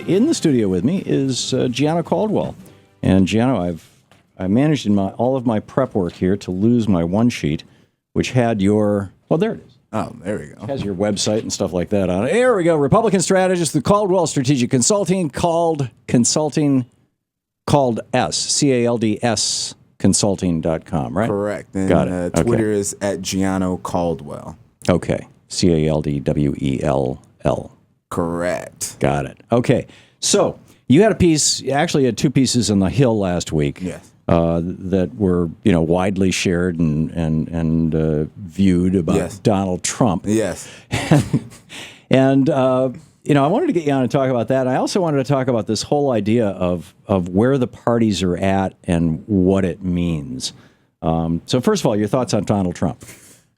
in the studio with me is Gianna Caldwell. And Gianna, I managed in all of my prep work here to lose my one sheet, which had your, there it is. Oh, there we go. It has your website and stuff like that on it. There we go. Republican strategist, the Caldwell Strategic Consulting, called CALDS, consulting.com, right? Correct. And Got it. Twitter is at Gianno Caldwell. Okay. CALDWELL. Correct. Got it. Okay. So you had a piece, actually you had two pieces on the Hill last week. Yes. That were, widely shared and viewed about Donald Trump. Yes. And I wanted to get you on and talk about that. I also wanted to talk about this whole idea of where the parties are at and what it means. So first of all, your thoughts on Donald Trump.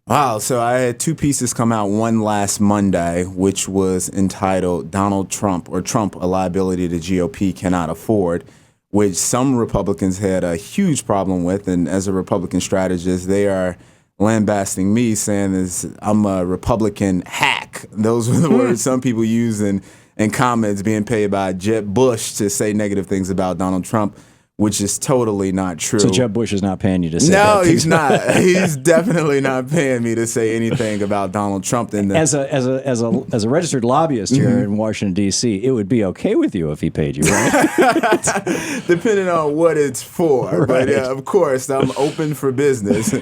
Wow. So I had two pieces come out, one last Monday, which was entitled Donald Trump, or Trump, a liability the GOP cannot afford, which some Republicans had a huge problem with. And as a Republican strategist, they are lambasting me, saying I'm a Republican hack. Those were the words some people use in comments, being paid by Jeb Bush to say negative things about Donald Trump, which is totally not true. So Jeb Bush is not paying you to say that? No, he's not. He's definitely not paying me to say anything about Donald Trump. As a registered lobbyist here in Washington, D.C., it would be okay with you if he paid you, right? Depending on what it's for. Right. But of course, I'm open for business,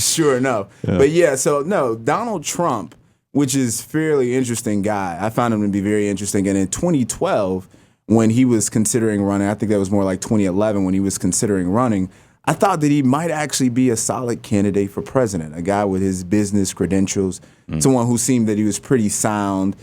sure enough. Yeah. But so no, Donald Trump, which is a fairly interesting guy. I found him to be very interesting. And in 2012, when he was considering running, I think that was more like 2011 when he was considering running, I thought that he might actually be a solid candidate for president, a guy with his business credentials, someone who seemed that he was pretty sound.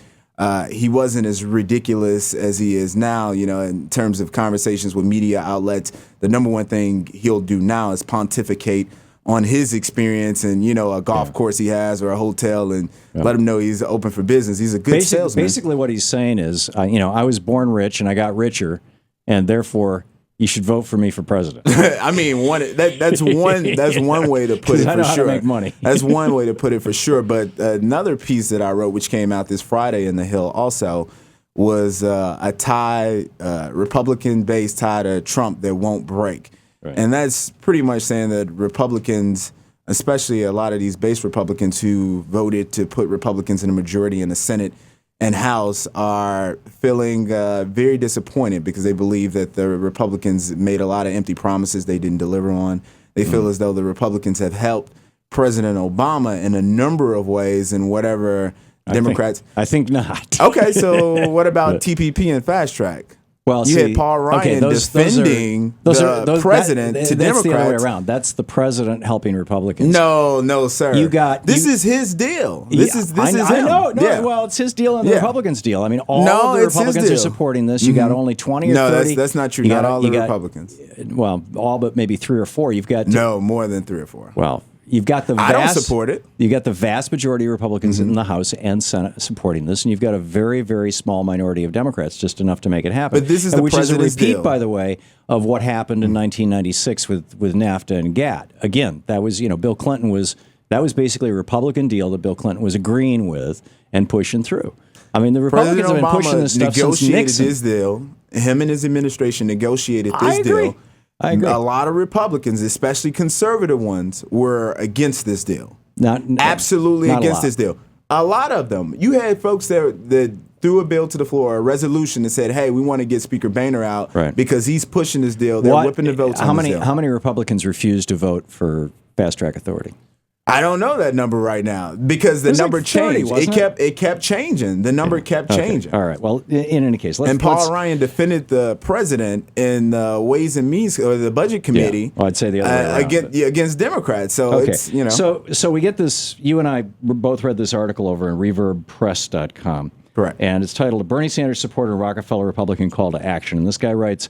He wasn't as ridiculous as he is now, in terms of conversations with media outlets. The number one thing he'll do now is pontificate on his experience and, a golf course he has or a hotel and let him know he's open for business. He's a good salesman. Basically what he's saying is, I was born rich and I got richer, and therefore you should vote for me for president. I mean, that's one way to put it for sure. I know how to make money. That's one way to put it for sure. But another piece that I wrote, which came out this Friday in the Hill also, was a tie, Republican-based tie to Trump that won't break. Right. And that's pretty much saying that Republicans, especially a lot of these base Republicans who voted to put Republicans in a majority in the Senate and House, are feeling very disappointed because they believe that the Republicans made a lot of empty promises they didn't deliver on. They feel as though the Republicans have helped President Obama in a number of ways, and whatever Democrats. I think not. Okay, so what about TPP and fast track? Well, you had Paul Ryan defending the president to Democrats. That's the other way around. That's the president helping Republicans. No, sir. This is his deal. This is him. I know. No, well, it's his deal and the Republicans' deal. I mean, all of the Republicans are supporting this. You got only 20 or 30. No, that's not true. Not all the Republicans. Well, all but maybe 3 or 4. You've got more than 3 or 4. Well, you've got the I don't support it. You got the vast majority of Republicans in the House and Senate supporting this, and you've got a very, very small minority of Democrats, just enough to make it happen. But this is the president's which is a repeat, deal, by the way, of what happened in 1996 with NAFTA and GATT. Again, that was Bill Clinton that was basically a Republican deal that Bill Clinton was agreeing with and pushing through. I mean, the Republicans have been pushing this stuff since Nixon. Negotiated his deal. Him and his administration negotiated this deal. I agree. A lot of Republicans, especially conservative ones, were against this deal. Absolutely against this deal. A lot of them. You had folks that threw a bill to the floor, a resolution that said, hey, we want to get Speaker Boehner out because he's pushing this deal. They're whipping the votes on this deal. How many Republicans refused to vote for fast track authority? I don't know that number right now because the number changed. It kept changing. The number kept changing. All right. Well, in any case, Paul Ryan defended the president in the Ways and Means or the Budget Committee. Yeah. Well, I'd say the other way against Democrats. So it's So we get this. You and I both read this article over in ReverbPress.com. Correct. And it's titled "A Bernie Sanders Supporter Rockefeller Republican Call to Action." And this guy writes.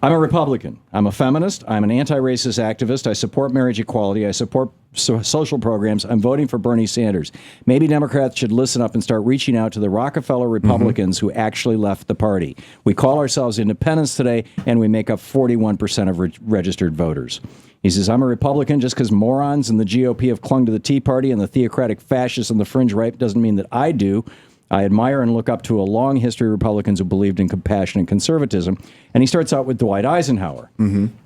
I'm a Republican. I'm a feminist. I'm an anti-racist activist. I support marriage equality. I support social programs. I'm voting for Bernie Sanders. Maybe Democrats should listen up and start reaching out to the Rockefeller Republicans who actually left the party. We call ourselves independents today, and we make up 41% of registered voters. He says, I'm a Republican just because morons in the GOP have clung to the Tea Party and the theocratic fascists on the fringe right doesn't mean that I do. I admire and look up to a long history of Republicans who believed in compassion and conservatism. And he starts out with Dwight Eisenhower.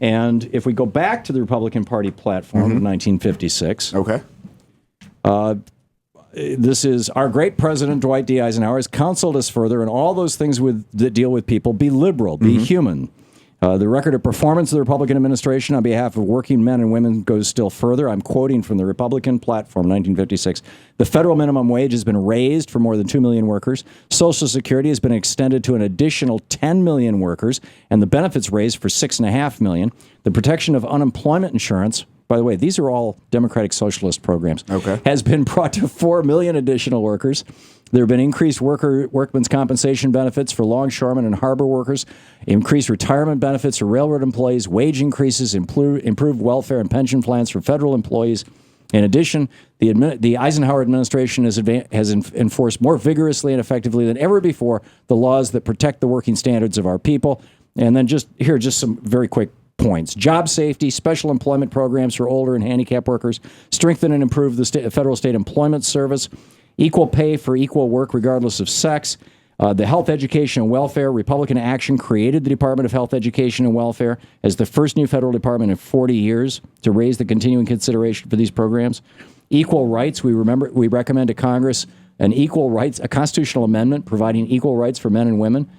And if we go back to the Republican Party platform of 1956, Okay. this is our great president, Dwight D. Eisenhower, has counseled us further in all those things that deal with people. Be liberal, be human. The record of performance of the Republican administration on behalf of working men and women goes still further. I'm quoting from the Republican platform, 1956. The federal minimum wage has been raised for more than 2 million workers. Social Security has been extended to an additional 10 million workers, and the benefits raised for 6.5 million. The protection of unemployment insurance, by the way, these are all Democratic Socialist programs, has been brought to 4 million additional workers. There have been increased workmen's compensation benefits for longshoremen and harbor workers, increased retirement benefits for railroad employees, wage increases, improved welfare and pension plans for federal employees. In addition, the Eisenhower administration has enforced more vigorously and effectively than ever before the laws that protect the working standards of our people. And then just some very quick points. Job safety, special employment programs for older and handicapped workers, strengthen and improve the federal state employment service, equal pay for equal work regardless of sex. The Health, Education, and Welfare, Republican action created the Department of Health, Education, and Welfare as the first new federal department in 40 years to raise the continuing consideration for these programs. Equal rights, we recommend to Congress a constitutional amendment providing equal rights for men and women.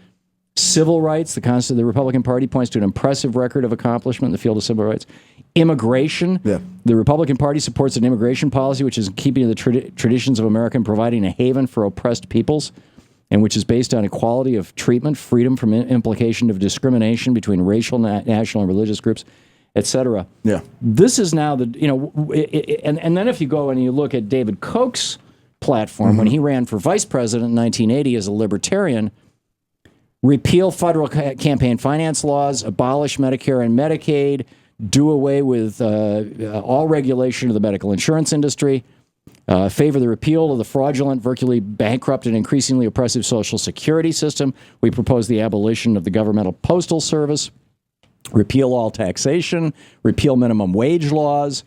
Civil rights, the Republican Party points to an impressive record of accomplishment in the field of civil rights. Immigration, the Republican Party supports an immigration policy which is in keeping with the traditions of America and providing a haven for oppressed peoples, and which is based on equality of treatment, freedom from implication of discrimination between racial, national, and religious groups, etc. Yeah. This is now and then if you go and you look at David Koch's platform when he ran for vice president in 1980 as a libertarian. Repeal federal campaign finance laws, abolish Medicare and Medicaid, do away with all regulation of the medical insurance industry, favor the repeal of the fraudulent, virtually bankrupt, and increasingly oppressive Social Security system. We propose the abolition of the governmental postal service, repeal all taxation, repeal minimum wage laws,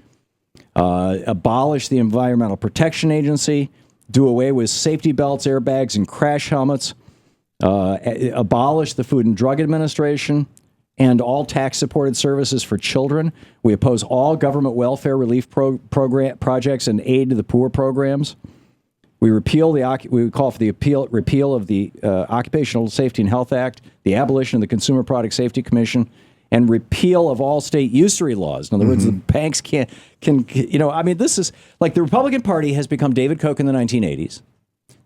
abolish the Environmental Protection Agency, do away with safety belts, airbags, and crash helmets, abolish the Food and Drug Administration and all tax-supported services for children. We oppose all government welfare relief projects and aid to the poor programs. We call for the repeal of the Occupational Safety and Health Act, the abolition of the Consumer Product Safety Commission, and repeal of all state usury laws. In other words, the banks can this is like the Republican Party has become David Koch in the 1980s.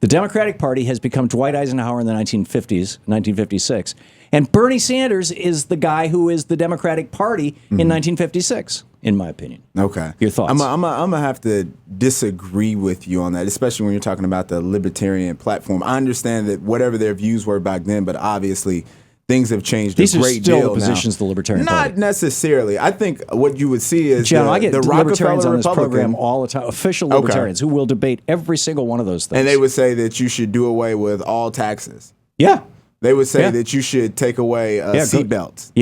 The Democratic Party has become Dwight Eisenhower in the 1950s, 1956. And Bernie Sanders is the guy who is the Democratic Party in 1956, in my opinion. Okay. Your thoughts? I'm going to have to disagree with you on that, especially when you're talking about the libertarian platform. I understand that whatever their views were back then, but obviously things have changed a great deal now. These are still the positions of the Libertarian Party. Not necessarily. I think what you would see is I get the libertarians Rockefeller on this Republican program all the time, official libertarians who will debate every single one of those things. And they would say that you should do away with all taxes. Yeah. They would say that you should take away seatbelts.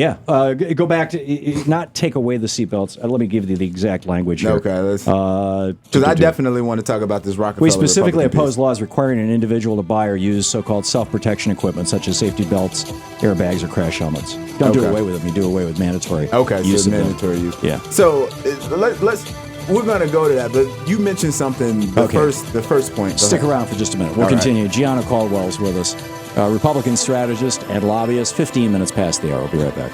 Go back to not take away the seatbelts. Let me give you the exact language here. Okay, because I definitely want to talk about this Rockefeller. We specifically oppose laws requiring an individual to buy or use so-called self-protection equipment, such as safety belts, airbags, or crash helmets. Don't do away with them. You do away with mandatory. Use mandatory use. Yeah. So let's. We're going to go to that, but you mentioned something. The first point. Stick around for just a minute. We'll continue. Gianna Caldwell's with us. Republican strategist and lobbyist, 15 minutes past the hour. We'll be right back.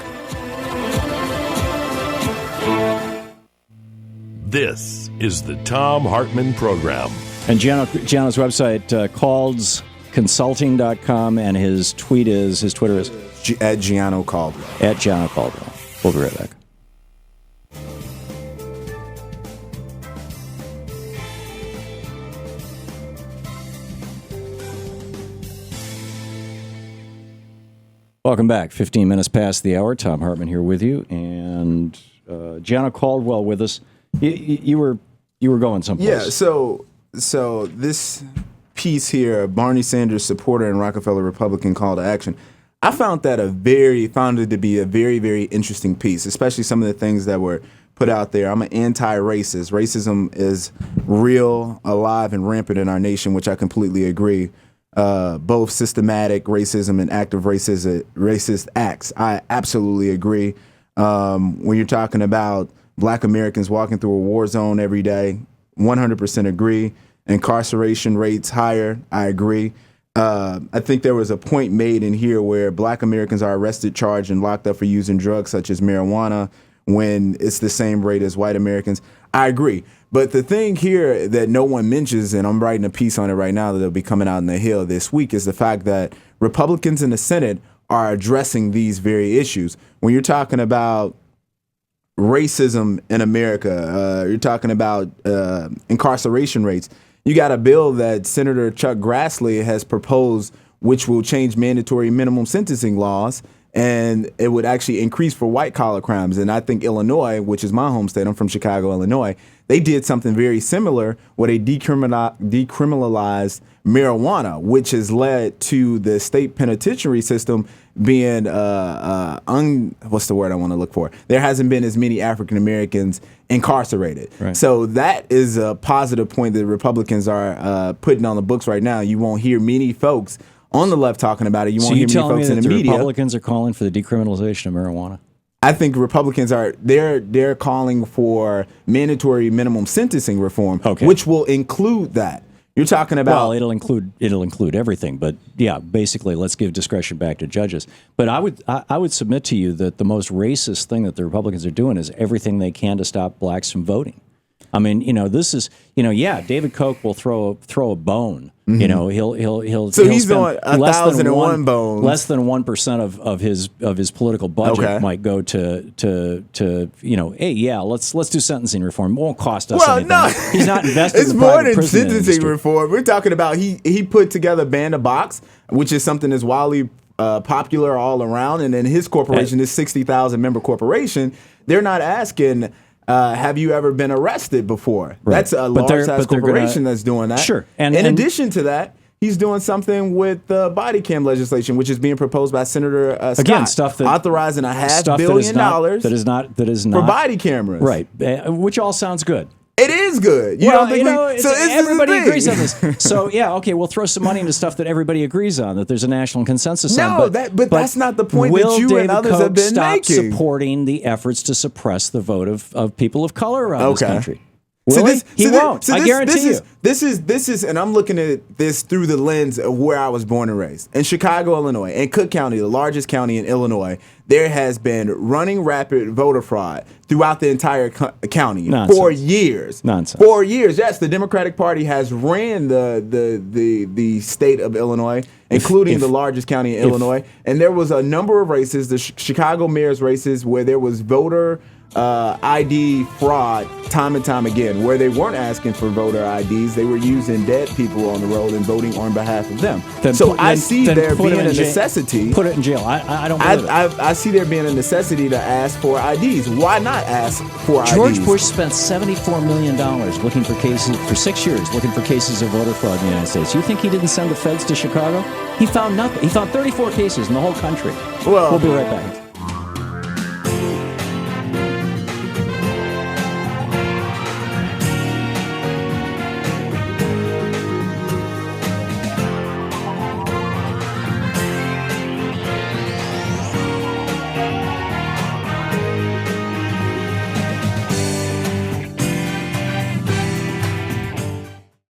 This is the Thom Hartmann Program. And Gianna's website, caldsconsulting.com, and his Twitter is? At Gianno Caldwell. At Gianno Caldwell. We'll be right back. Welcome back. 15 minutes past the hour. Thom Hartmann here with you, and Gianna Caldwell with us. You were going someplace. Yeah. So this piece here, Barney Sanders supporter and Rockefeller Republican call to action. I found it to be a very, very interesting piece, especially some of the things that were put out there. I'm an anti-racist. Racism is real, alive, and rampant in our nation, which I completely agree. both systematic racism and active racist acts. I absolutely agree. When you're talking about Black Americans walking through a war zone every day, 100% agree. Incarceration rates higher, I agree. I think there was a point made in here where Black Americans are arrested, charged, and locked up for using drugs such as marijuana when it's the same rate as white Americans. I agree. But the thing here that no one mentions, and I'm writing a piece on it right now that'll be coming out in the Hill this week, is the fact that Republicans in the Senate are addressing these very issues. When you're talking about racism in America, you're talking about incarceration rates, you got a bill that Senator Chuck Grassley has proposed, which will change mandatory minimum sentencing laws, and it would actually increase for white-collar crimes. And I think Illinois, which is my home state, I'm from Chicago, Illinois, they did something very similar where they decriminalized marijuana, which has led to the state penitentiary system being, what's the word I want to look for? There hasn't been as many African Americans incarcerated. Right. So that is a positive point that Republicans are putting on the books right now. You won't hear many folks on the left talking about it. You won't hear many folks in the media. Republicans are calling for the decriminalization of marijuana? I think Republicans are they're calling for mandatory minimum sentencing reform, which will include that. You're talking about well, it'll include everything, but yeah, basically, let's give discretion back to judges. But I would submit to you that the most racist thing that the Republicans are doing is everything they can to stop blacks from voting. I mean, this is, yeah, David Koch will throw a bone. Mm-hmm. He'll so he's doing 1,001 bones. Less than 1% of his political budget might go to hey, yeah, let's do sentencing reform. It won't cost us anything. No. He's not investing it's in more than sentencing reform. We're talking about he put together Ban the Box, which is something that's wildly popular all around, and then his corporation, this 60,000 member corporation, they're not asking. Have you ever been arrested before? Right. That's a large-size corporation that's doing that. Sure. And in addition to that, he's doing something with the body cam legislation, which is being proposed by Senator Scott. Again, stuff that authorizing $500 million that is not for body cameras. Right. Which all sounds good. It is good. You don't think so everybody agrees on this. So yeah, okay, we'll throw some money into stuff that everybody agrees on, that there's a national consensus on. But that's not the point that you and others have been making. Will David Koch stop supporting the efforts to suppress the vote of people of color around this country? He won't. I guarantee you. This is, and I'm looking at this through the lens of where I was born and raised. In Chicago, Illinois, in Cook County, the largest county in Illinois, there has been running rapid voter fraud throughout the entire county for years. Nonsense. 4 years. Yes, the Democratic Party has ran the state of Illinois, including the largest county in Illinois. And there was a number of races, the Chicago mayor's races, where there was voter ID fraud time and time again, where they weren't asking for voter IDs. They were using dead people on the road and voting on behalf of them. I see there being a necessity. Put it in jail. I don't believe it. I see there being a necessity to ask for IDs. Why not ask for IDs? George Bush spent $74 million looking for cases, for 6 years, looking for cases of voter fraud in the United States. You think he didn't send the feds to Chicago? He found nothing. He found 34 cases in the whole country. We'll be right back.